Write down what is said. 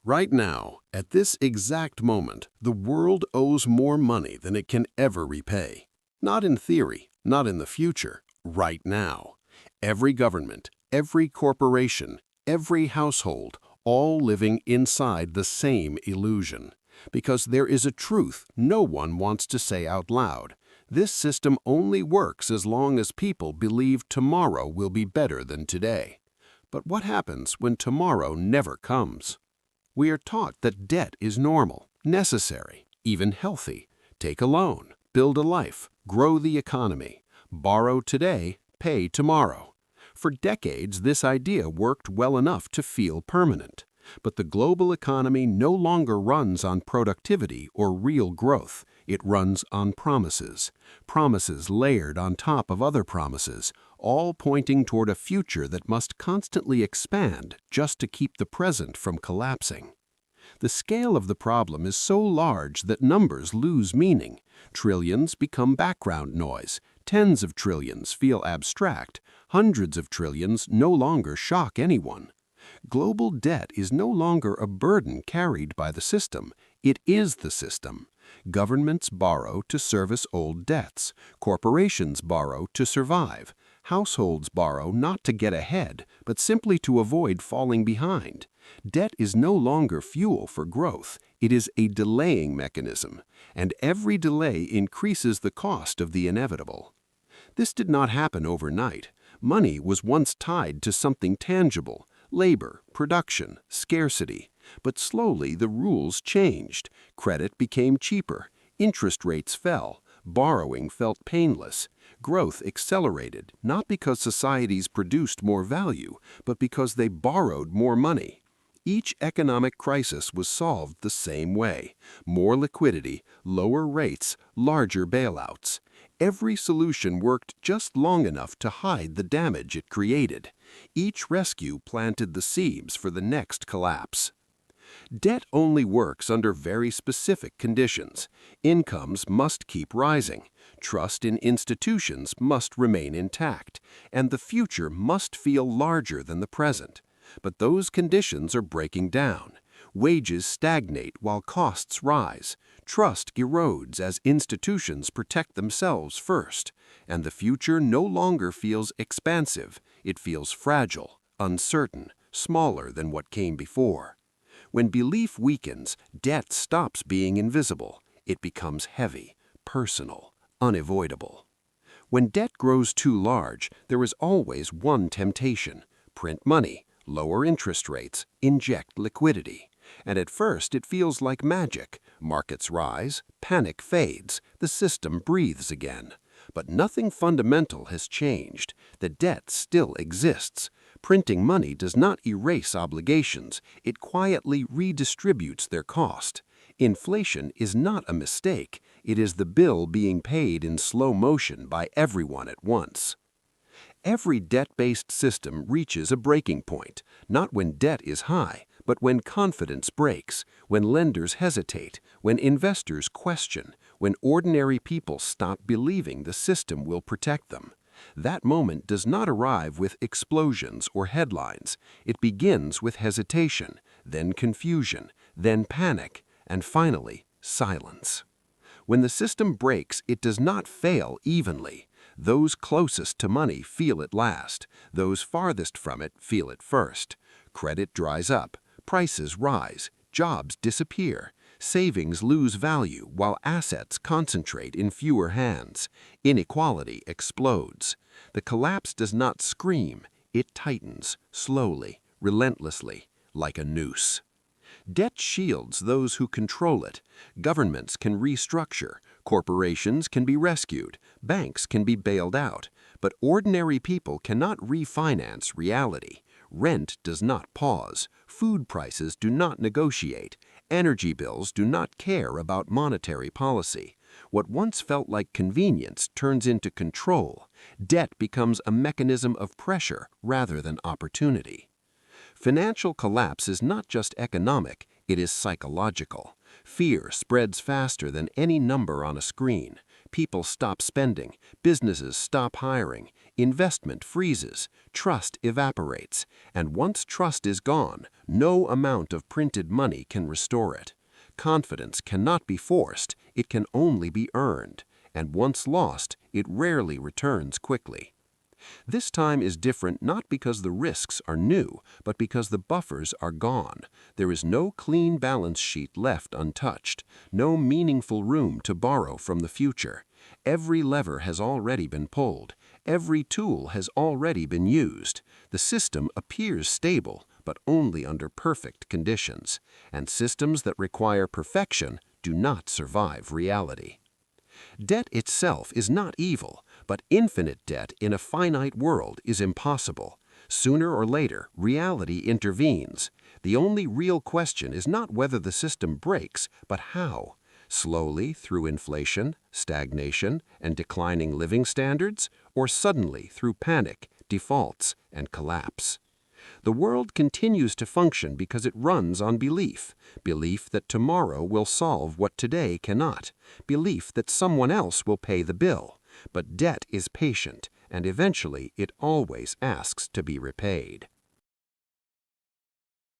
Right now, at this exact moment, the world owes more money than it can ever repay. Not in theory, not in the future, right now. Every government, every corporation, every household, all living inside the same illusion. Because there is a truth no one wants to say out loud. This system only works as long as people believe tomorrow will be better than today. But what happens when tomorrow never comes? We are taught that debt is normal, necessary, even healthy. Take a loan, build a life, grow the economy. Borrow today, pay tomorrow. For decades, this idea worked well enough to feel permanent. But the global economy no longer runs on productivity or real growth. It runs on promises. Promises layered on top of other promises, all pointing toward a future that must constantly expand just to keep the present from collapsing. The scale of the problem is so large that numbers lose meaning. Trillions become background noise. Tens of trillions feel abstract. Hundreds of trillions no longer shock anyone. Global debt is no longer a burden carried by the system. It is the system. Governments borrow to service old debts. Corporations borrow to survive. Households borrow not to get ahead, but simply to avoid falling behind. Debt is no longer fuel for growth. It is a delaying mechanism, and every delay increases the cost of the inevitable. This did not happen overnight. Money was once tied to something tangible: labor, production, scarcity. But slowly the rules changed. Credit became cheaper. Interest rates fell. Borrowing felt painless. Growth accelerated, not because societies produced more value, but because they borrowed more money. Each economic crisis was solved the same way: more liquidity, lower rates, larger bailouts. Every solution worked just long enough to hide the damage it created. Each rescue planted the seeds for the next collapse. Debt only works under very specific conditions. Incomes must keep rising, trust in institutions must remain intact, and the future must feel larger than the present. But those conditions are breaking down. Wages stagnate while costs rise. Trust erodes as institutions protect themselves first. And the future no longer feels expansive. It feels fragile, uncertain, smaller than what came before. When belief weakens, debt stops being invisible. It becomes heavy, personal, unavoidable. When debt grows too large, there is always one temptation: print money, lower interest rates, inject liquidity. And at first it feels like magic. Markets rise, panic fades, the system breathes again. But nothing fundamental has changed. The debt still exists. Printing money does not erase obligations. It quietly redistributes their cost. Inflation is not a mistake. It is the bill being paid in slow motion by everyone at once. Every debt-based system reaches a breaking point, not when debt is high, but when confidence breaks, when lenders hesitate, when investors question, when ordinary people stop believing the system will protect them. That moment does not arrive with explosions or headlines. It begins with hesitation, then confusion, then panic, and finally, silence. When the system breaks, it does not fail evenly. Those closest to money feel it last. Those farthest from it feel it first. Credit dries up. Prices rise. Jobs disappear. Savings lose value while assets concentrate in fewer hands. Inequality explodes. The collapse does not scream. It tightens, slowly, relentlessly, like a noose. Debt shields those who control it. Governments can restructure. Corporations can be rescued. Banks can be bailed out. But ordinary people cannot refinance reality. Rent does not pause. Food prices do not negotiate. Energy bills do not care about monetary policy. What once felt like convenience turns into control. Debt becomes a mechanism of pressure rather than opportunity. Financial collapse is not just economic, it is psychological. Fear spreads faster than any number on a screen. People stop spending, businesses stop hiring, investment freezes, trust evaporates, and once trust is gone, no amount of printed money can restore it. Confidence cannot be forced, it can only be earned, and once lost, it rarely returns quickly. This time is different not because the risks are new, but because the buffers are gone. There is no clean balance sheet left untouched, no meaningful room to borrow from the future. Every lever has already been pulled. Every tool has already been used. The system appears stable, but only under perfect conditions. And systems that require perfection do not survive reality. Debt itself is not evil, but infinite debt in a finite world is impossible. Sooner or later, reality intervenes. The only real question is not whether the system breaks, but how. Slowly through inflation, stagnation, and declining living standards, or suddenly through panic, defaults, and collapse. The world continues to function because it runs on belief. Belief that tomorrow will solve what today cannot. Belief that someone else will pay the bill. But debt is patient, and eventually it always asks to be repaid.